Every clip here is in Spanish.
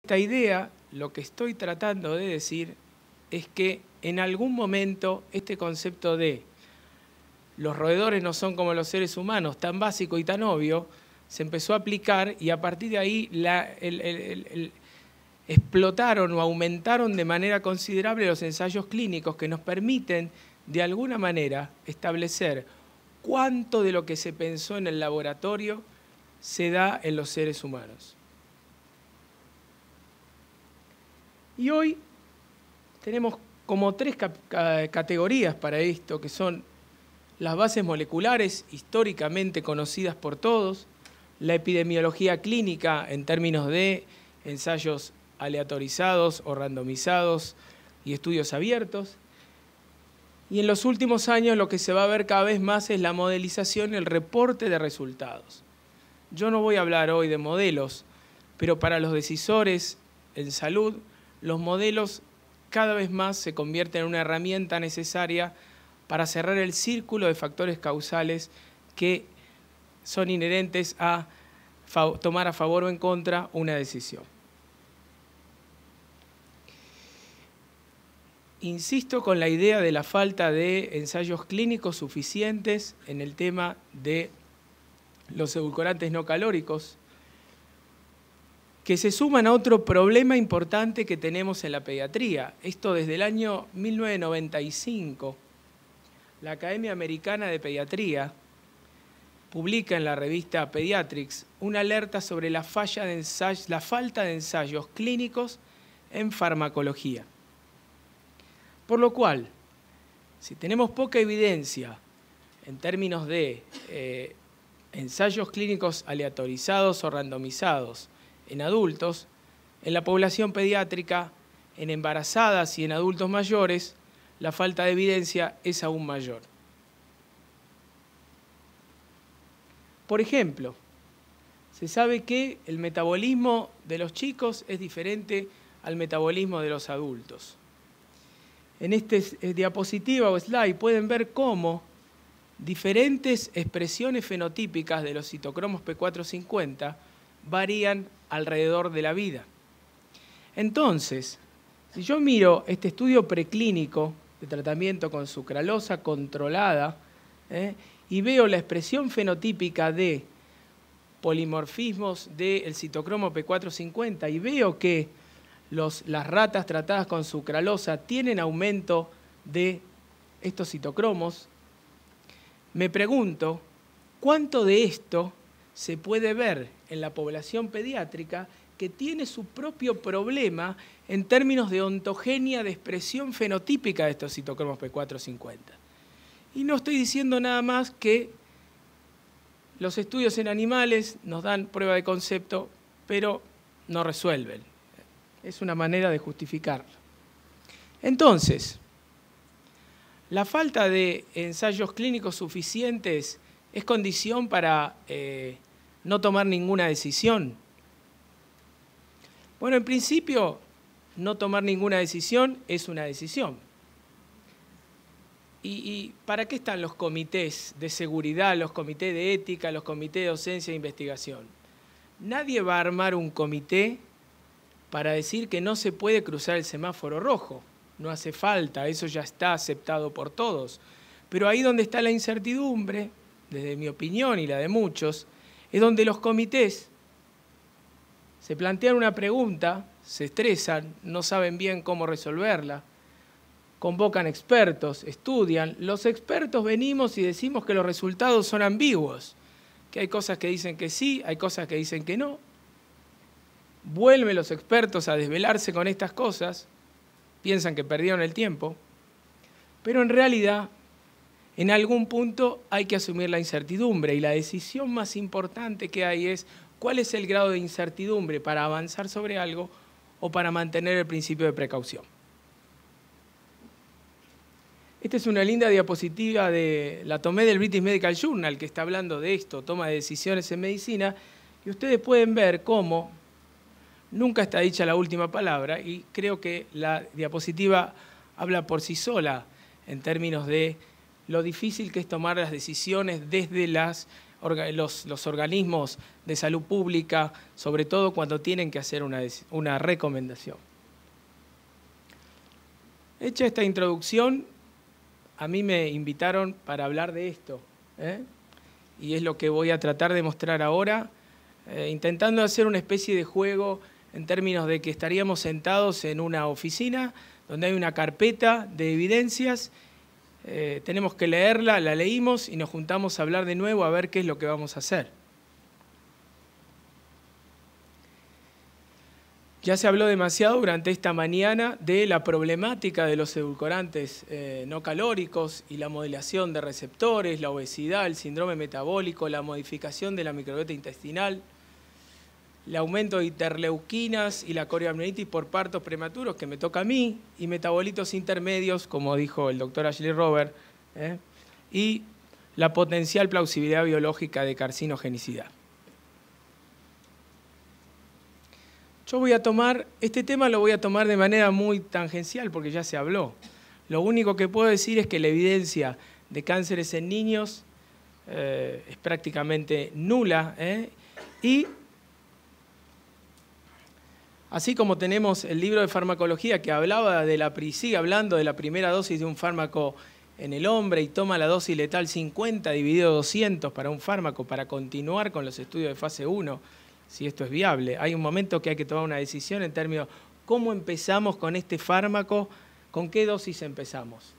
esta idea, lo que estoy tratando de decir es que en algún momento este concepto de los roedores no son como los seres humanos, tan básico y tan obvio, se empezó a aplicar y a partir de ahí explotaron o aumentaron de manera considerable los ensayos clínicos que nos permiten, de alguna manera, establecer cuánto de lo que se pensó en el laboratorio se da en los seres humanos. Y hoy tenemos como tres categorías para esto, que son las bases moleculares, históricamente conocidas por todos, la epidemiología clínica en términos de ensayos aleatorizados o randomizados y estudios abiertos. Y en los últimos años lo que se va a ver cada vez más es la modelización y el reporte de resultados. Yo no voy a hablar hoy de modelos, pero para los decisores en salud, los modelos cada vez más se convierten en una herramienta necesaria para cerrar el círculo de factores causales que son inherentes a tomar a favor o en contra una decisión. Insisto con la idea de la falta de ensayos clínicos suficientes en el tema de los edulcorantes no calóricos, que se suman a otro problema importante que tenemos en la pediatría. Esto desde el año 1995, la Academia Americana de Pediatría publica en la revista Pediatrics una alerta sobre la falta de ensayos clínicos en farmacología. Por lo cual, si tenemos poca evidencia en términos de ensayos clínicos aleatorizados o randomizados en adultos, en la población pediátrica, en embarazadas y en adultos mayores, la falta de evidencia es aún mayor. Por ejemplo, se sabe que el metabolismo de los chicos es diferente al metabolismo de los adultos. En esta diapositiva o slide pueden ver cómo diferentes expresiones fenotípicas de los citocromos P450 varían alrededor de la vida. Entonces, si yo miro este estudio preclínico de tratamiento con sucralosa controlada y veo la expresión fenotípica de polimorfismos del citocromo P450 y veo que las ratas tratadas con sucralosa tienen aumento de estos citocromos, me pregunto cuánto de esto se puede ver en la población pediátrica que tiene su propio problema en términos de ontogenia de expresión fenotípica de estos citocromos P450. Y no estoy diciendo nada más que los estudios en animales nos dan prueba de concepto, pero no resuelven. Es una manera de justificarlo. Entonces, la falta de ensayos clínicos suficientes es condición para no tomar ninguna decisión. Bueno, en principio, no tomar ninguna decisión es una decisión. ¿Y para qué están los comités de seguridad, los comités de ética, los comités de docencia e investigación? Nadie va a armar un comité para decir que no se puede cruzar el semáforo rojo. No hace falta, eso ya está aceptado por todos. Pero ahí donde está la incertidumbre, desde mi opinión y la de muchos, es donde los comités se plantean una pregunta, se estresan, no saben bien cómo resolverla, convocan expertos, estudian. Los expertos venimos y decimos que los resultados son ambiguos, que hay cosas que dicen que sí, hay cosas que dicen que no. Vuelven los expertos a desvelarse con estas cosas, piensan que perdieron el tiempo, pero en realidad, en algún punto hay que asumir la incertidumbre y la decisión más importante que hay es cuál es el grado de incertidumbre para avanzar sobre algo o para mantener el principio de precaución. Esta es una linda diapositiva, la tomé del British Medical Journal, que está hablando de esto, toma de decisiones en medicina, y ustedes pueden ver cómo nunca está dicha la última palabra, y creo que la diapositiva habla por sí sola en términos de lo difícil que es tomar las decisiones desde las los organismos de salud pública, sobre todo cuando tienen que hacer una recomendación. Hecha esta introducción, a mí me invitaron para hablar de esto, y es lo que voy a tratar de mostrar ahora, intentando hacer una especie de juego en términos de que estaríamos sentados en una oficina donde hay una carpeta de evidencias, tenemos que leerla, la leímos y nos juntamos a hablar de nuevo a ver qué es lo que vamos a hacer. Ya se habló demasiado durante esta mañana de la problemática de los edulcorantes no calóricos y la modelación de receptores, la obesidad, el síndrome metabólico, la modificación de la microbiota intestinal, el aumento de interleuquinas y la coriamnionitis por partos prematuros, que me toca a mí, y metabolitos intermedios, como dijo el doctor Ashley Robert, y la potencial plausibilidad biológica de carcinogenicidad. Yo voy a tomar, este tema lo voy a tomar de manera muy tangencial porque ya se habló. Lo único que puedo decir es que la evidencia de cánceres en niños es prácticamente nula, y así como tenemos el libro de farmacología que hablaba sigue hablando de la primera dosis de un fármaco en el hombre y toma la dosis letal 50 dividido 200 para un fármaco para continuar con los estudios de fase 1, si esto es viable. Hay un momento que hay que tomar una decisión en términos de cómo empezamos con este fármaco, con qué dosis empezamos.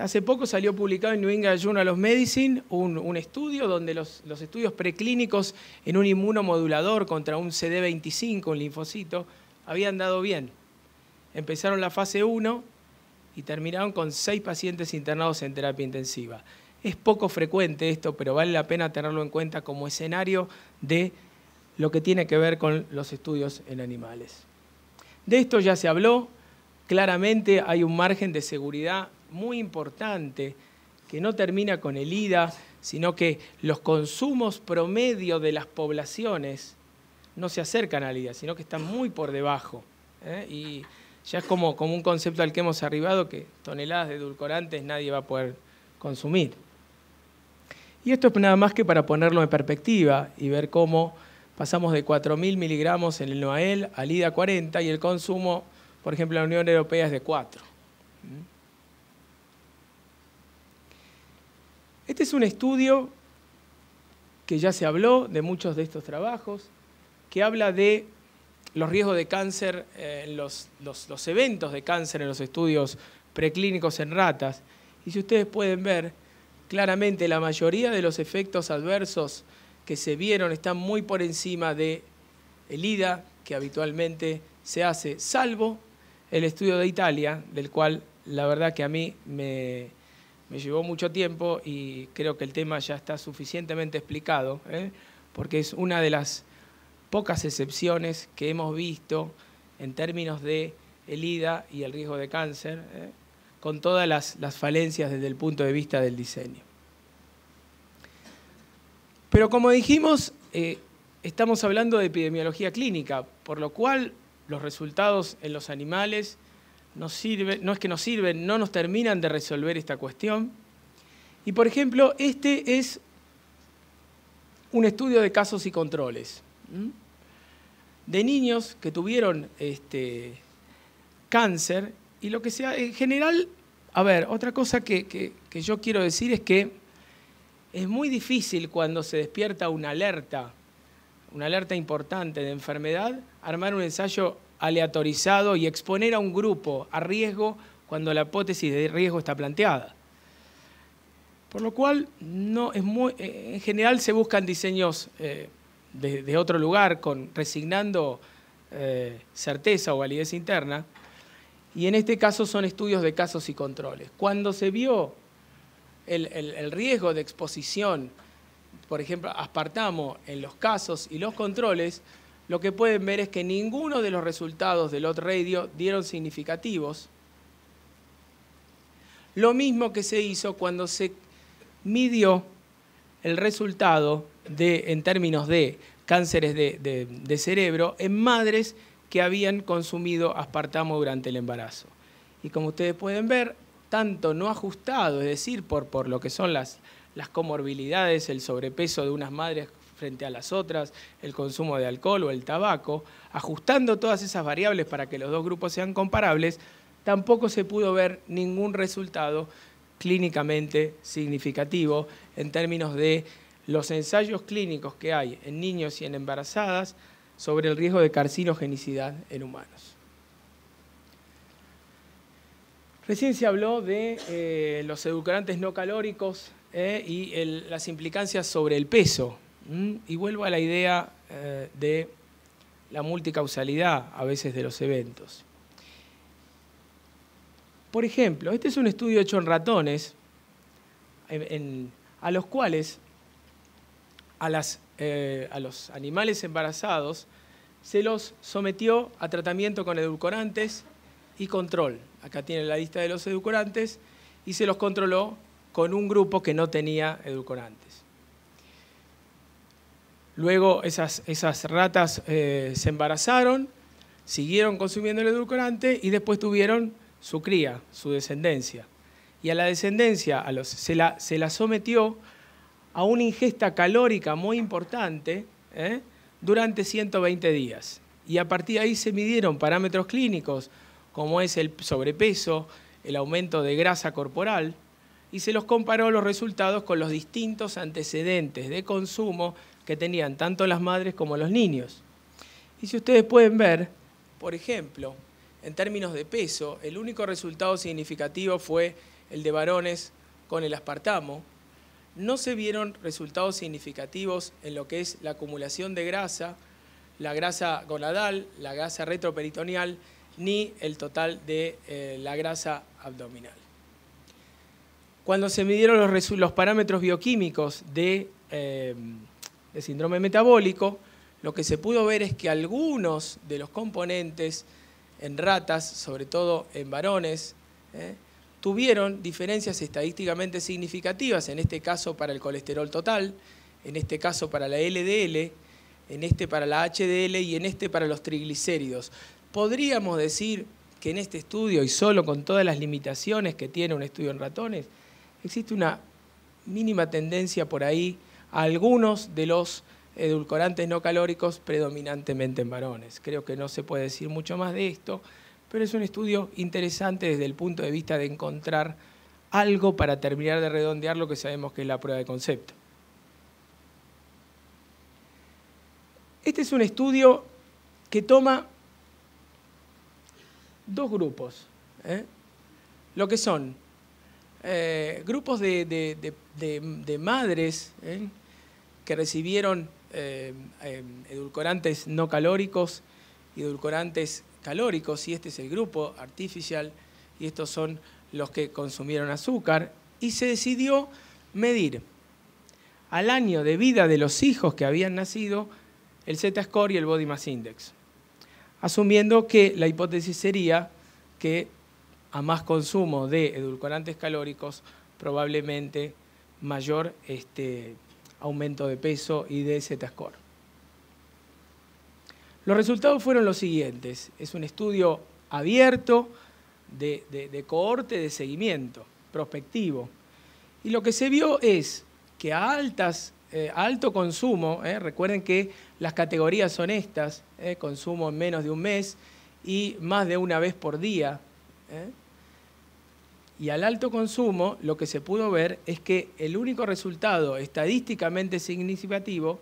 Hace poco salió publicado en New England Journal of Medicine un estudio donde los estudios preclínicos en un inmunomodulador contra un CD25, un linfocito, habían dado bien. Empezaron la fase 1 y terminaron con 6 pacientes internados en terapia intensiva. Es poco frecuente esto, pero vale la pena tenerlo en cuenta como escenario de lo que tiene que ver con los estudios en animales. De esto ya se habló. Claramente hay un margen de seguridad muy importante que no termina con el IDA, sino que los consumos promedio de las poblaciones no se acercan al IDA, sino que están muy por debajo. Y ya es como un concepto al que hemos arribado, que toneladas de edulcorantes nadie va a poder consumir. Y esto es nada más que para ponerlo en perspectiva y ver cómo pasamos de 4.000 miligramos en el NOAEL al IDA 40 y el consumo, por ejemplo, en la Unión Europea es de 4. Este es un estudio que ya se habló de muchos de estos trabajos, que habla de los riesgos de cáncer, los eventos de cáncer en los estudios preclínicos en ratas. Y si ustedes pueden ver, claramente la mayoría de los efectos adversos que se vieron están muy por encima del IDA que habitualmente se hace, salvo el estudio de Italia, del cual la verdad que a mí me llevó mucho tiempo y creo que el tema ya está suficientemente explicado, porque es una de las pocas excepciones que hemos visto en términos de el IDA y el riesgo de cáncer, con todas las falencias desde el punto de vista del diseño. Pero como dijimos, estamos hablando de epidemiología clínica, por lo cual los resultados en los animales no es que nos sirven, no nos terminan de resolver esta cuestión. Y por ejemplo, este es un estudio de casos y controles de niños que tuvieron cáncer. Y lo que sea, en general, a ver, otra cosa que yo quiero decir es que es muy difícil cuando se despierta una alerta importante de enfermedad, armar un ensayo aleatorizado y exponer a un grupo a riesgo cuando la hipótesis de riesgo está planteada. Por lo cual, en general se buscan diseños de otro lugar, resignando certeza o validez interna, y en este caso son estudios de casos y controles. Cuando se vio el riesgo de exposición, por ejemplo, aspartamo en los casos y los controles, lo que pueden ver es que ninguno de los resultados del odds ratio dieron significativos. Lo mismo que se hizo cuando se midió el resultado en términos de cánceres de cerebro en madres que habían consumido aspartamo durante el embarazo. Y como ustedes pueden ver, tanto no ajustado, es decir, por lo que son las las comorbilidades, el sobrepeso de unas madres frente a las otras, el consumo de alcohol o el tabaco, ajustando todas esas variables para que los dos grupos sean comparables, tampoco se pudo ver ningún resultado clínicamente significativo en términos de los ensayos clínicos que hay en niños y en embarazadas sobre el riesgo de carcinogenicidad en humanos. Recién se habló de los edulcorantes no calóricos y las implicancias sobre el peso. Y vuelvo a la idea de la multicausalidad a veces de los eventos. Por ejemplo, este es un estudio hecho en ratones, a los cuales a los animales embarazados se los sometió a tratamiento con edulcorantes y control. Acá tienen la lista de los edulcorantes y se los controló con un grupo que no tenía edulcorantes. Luego esas ratas se embarazaron, siguieron consumiendo el edulcorante y después tuvieron su cría, su descendencia. Y a la descendencia se la sometió a una ingesta calórica muy importante durante 120 días. Y a partir de ahí se midieron parámetros clínicos, como es el sobrepeso, el aumento de grasa corporal, y se los comparó los resultados con los distintos antecedentes de consumo que tenían tanto las madres como los niños. Y si ustedes pueden ver, por ejemplo, en términos de peso, el único resultado significativo fue el de varones con el aspartamo. No se vieron resultados significativos en lo que es la acumulación de grasa, la grasa gonadal, la grasa retroperitoneal, ni el total de la grasa abdominal. Cuando se midieron los parámetros bioquímicos de síndrome metabólico, lo que se pudo ver es que algunos de los componentes en ratas, sobre todo en varones, tuvieron diferencias estadísticamente significativas, en este caso para el colesterol total, en este caso para la LDL, en este para la HDL y en este para los triglicéridos. Podríamos decir que en este estudio, y solo con todas las limitaciones que tiene un estudio en ratones, existe una mínima tendencia por ahí a algunos de los edulcorantes no calóricos predominantemente en varones. Creo que no se puede decir mucho más de esto, pero es un estudio interesante desde el punto de vista de encontrar algo para terminar de redondear lo que sabemos que es la prueba de concepto. Este es un estudio que toma dos grupos, lo que son grupos de madres que recibieron edulcorantes no calóricos y edulcorantes calóricos, y este es el grupo artificial, y estos son los que consumieron azúcar, y se decidió medir al año de vida de los hijos que habían nacido el Z-score y el Body Mass Index, asumiendo que la hipótesis sería que a más consumo de edulcorantes calóricos, probablemente mayor aumento de peso y de Z-score. Los resultados fueron los siguientes. Es un estudio abierto de cohorte de seguimiento prospectivo. Y lo que se vio es que a alto consumo, recuerden que las categorías son estas, consumo en menos de un mes y más de una vez por día, y al alto consumo lo que se pudo ver es que el único resultado estadísticamente significativo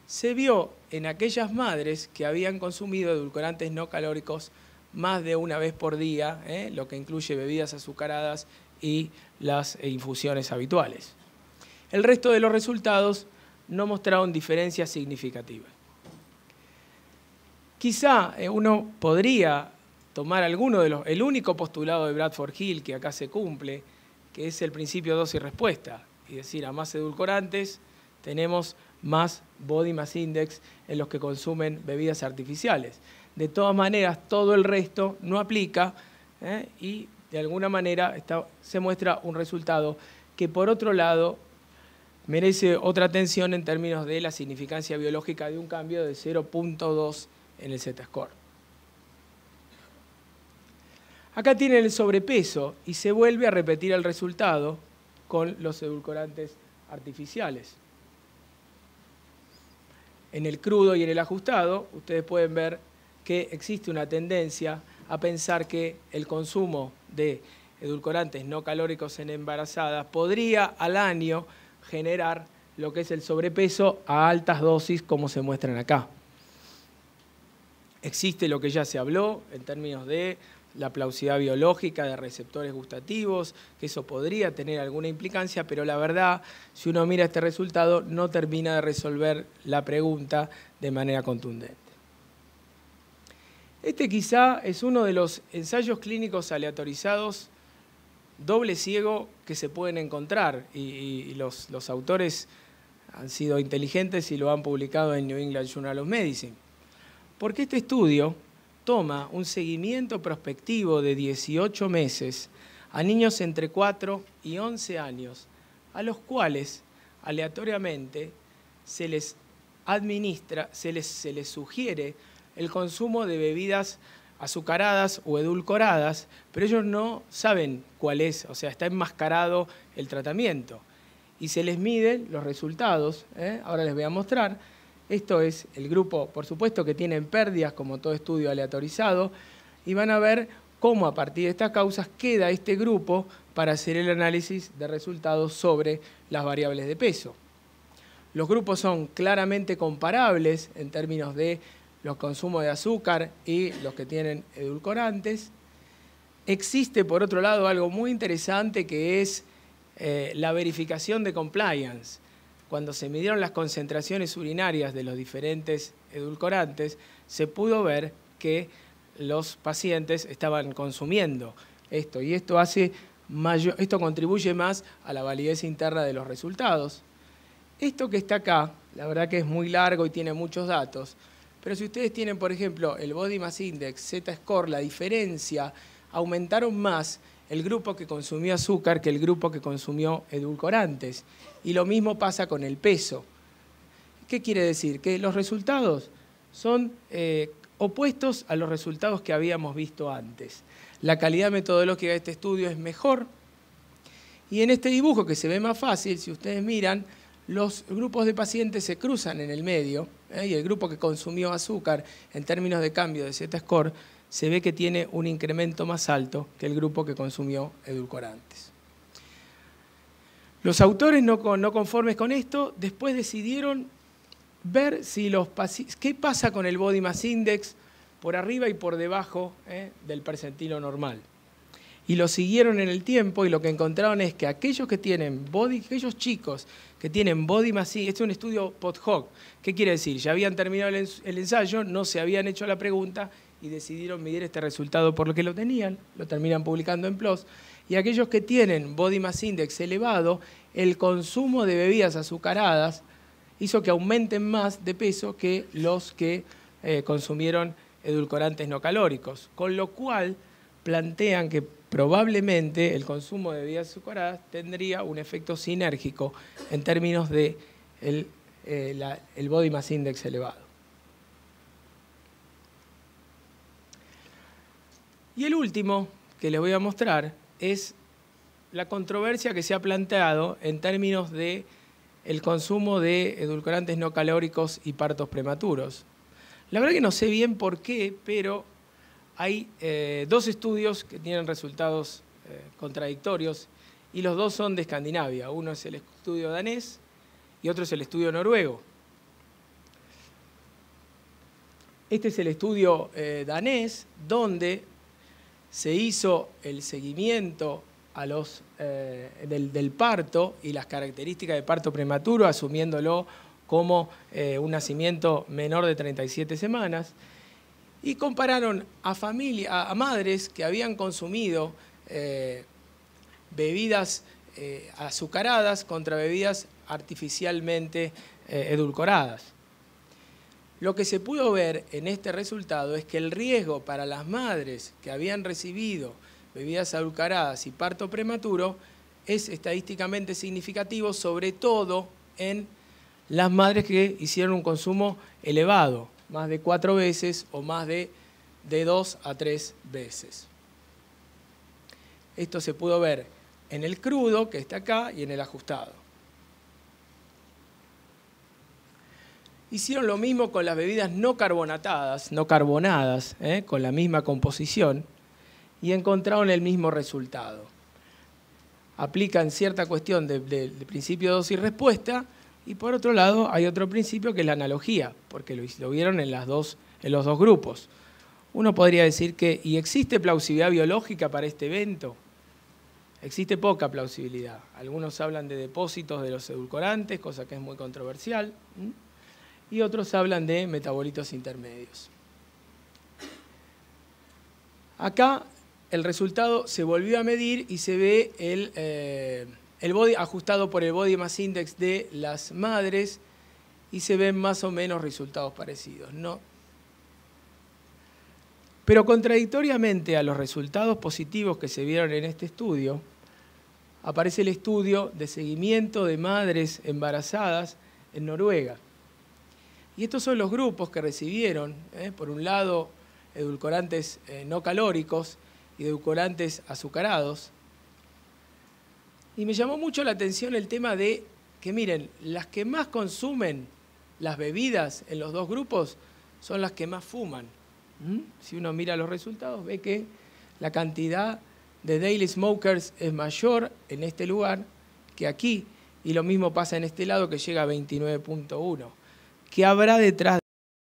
se vio en aquellas madres que habían consumido edulcorantes no calóricos más de una vez por día, lo que incluye bebidas azucaradas y las infusiones habituales. El resto de los resultados no mostraron diferencias significativas. Quizá uno podría tomar alguno de el único postulado de Bradford Hill que acá se cumple, que es el principio dosis-respuesta, y decir, a más edulcorantes tenemos más Body Mass Index en los que consumen bebidas artificiales. De todas maneras, todo el resto no aplica y de alguna manera se muestra un resultado que, por otro lado, merece otra atención en términos de la significancia biológica de un cambio de 0.2 en el Z-score. Acá tienen el sobrepeso y se vuelve a repetir el resultado con los edulcorantes artificiales. En el crudo y en el ajustado, ustedes pueden ver que existe una tendencia a pensar que el consumo de edulcorantes no calóricos en embarazadas podría al año generar lo que es el sobrepeso a altas dosis, como se muestran acá. Existe lo que ya se habló en términos de la plausibilidad biológica de receptores gustativos, que eso podría tener alguna implicancia, pero la verdad, si uno mira este resultado, no termina de resolver la pregunta de manera contundente. Este quizá es uno de los ensayos clínicos aleatorizados doble ciego que se pueden encontrar, y los autores han sido inteligentes y lo han publicado en New England Journal of Medicine. Porque este estudio toma un seguimiento prospectivo de 18 meses a niños entre 4 y 11 años, a los cuales aleatoriamente se les administra, se les sugiere el consumo de bebidas azucaradas o edulcoradas, pero ellos no saben cuál es, o sea, está enmascarado el tratamiento. Y se les miden los resultados, ahora les voy a mostrar. Esto es el grupo, por supuesto, que tienen pérdidas, como todo estudio aleatorizado, y van a ver cómo a partir de estas causas queda este grupo para hacer el análisis de resultados sobre las variables de peso. Los grupos son claramente comparables en términos de los consumos de azúcar y los que tienen edulcorantes. Existe, por otro lado, algo muy interesante que es la verificación de compliance. Cuando se midieron las concentraciones urinarias de los diferentes edulcorantes, se pudo ver que los pacientes estaban consumiendo esto, y esto contribuye más a la validez interna de los resultados. Esto que está acá, la verdad que es muy largo y tiene muchos datos, pero si ustedes tienen, por ejemplo, el Body Mass Index, Z-score, la diferencia, aumentaron más el grupo que consumió azúcar que el grupo que consumió edulcorantes. Y lo mismo pasa con el peso. ¿Qué quiere decir? Que los resultados son opuestos a los resultados que habíamos visto antes. La calidad metodológica de este estudio es mejor. Y en este dibujo, que se ve más fácil, si ustedes miran, los grupos de pacientes se cruzan en el medio, y el grupo que consumió azúcar en términos de cambio de Z-score se ve que tiene un incremento más alto que el grupo que consumió edulcorantes. Los autores, no conformes con esto, después decidieron ver si qué pasa con el Body Mass Index por arriba y por debajo del percentilo normal. Y lo siguieron en el tiempo, y lo que encontraron es que aquellos chicos que tienen Body Mass Index, este es un estudio post-hoc. ¿Qué quiere decir? Ya habían terminado el ensayo, no se habían hecho la pregunta y decidieron medir este resultado por lo que lo tenían, lo terminan publicando en PLOS. Y aquellos que tienen Body Mass Index elevado, el consumo de bebidas azucaradas hizo que aumenten más de peso que los que consumieron edulcorantes no calóricos, con lo cual plantean que probablemente el consumo de bebidas azucaradas tendría un efecto sinérgico en términos de el Body Mass Index elevado. Y el último que les voy a mostrar es la controversia que se ha planteado en términos de el consumo de edulcorantes no calóricos y partos prematuros. La verdad que no sé bien por qué, pero hay dos estudios que tienen resultados contradictorios, y los dos son de Escandinavia. Uno es el estudio danés y otro es el estudio noruego. Este es el estudio danés, donde se hizo el seguimiento a del parto y las características de parto prematuro, asumiéndolo como un nacimiento menor de 37 semanas, y compararon a madres que habían consumido bebidas azucaradas contra bebidas artificialmente edulcoradas. Lo que se pudo ver en este resultado es que el riesgo para las madres que habían recibido bebidas azucaradas y parto prematuro es estadísticamente significativo, sobre todo en las madres que hicieron un consumo elevado, más de 4 veces o más de 2 a 3 veces. Esto se pudo ver en el crudo, que está acá, y en el ajustado. Hicieron lo mismo con las bebidas no carbonatadas, no carbonadas, con la misma composición, y encontraron el mismo resultado. Aplican cierta cuestión del principio de dosis-respuesta, y por otro lado hay otro principio que es la analogía, porque lo vieron en los dos grupos. Uno podría decir que, ¿y existe plausibilidad biológica para este evento? Existe poca plausibilidad. Algunos hablan de depósitos de los edulcorantes, cosa que es muy controversial, y otros hablan de metabolitos intermedios. Acá el resultado se volvió a medir y se ve el body ajustado por el Body Mass Index de las madres y se ven más o menos resultados parecidos, ¿no? Pero contradictoriamente a los resultados positivos que se vieron en este estudio, aparece el estudio de seguimiento de madres embarazadas en Noruega. Y estos son los grupos que recibieron, por un lado, edulcorantes no calóricos y edulcorantes azucarados. Y me llamó mucho la atención el tema de que, miren, las que más consumen las bebidas en los dos grupos son las que más fuman. Si uno mira los resultados, ve que la cantidad de daily smokers es mayor en este lugar que aquí, y lo mismo pasa en este lado, que llega a 29.1. ¿Qué habrá detrás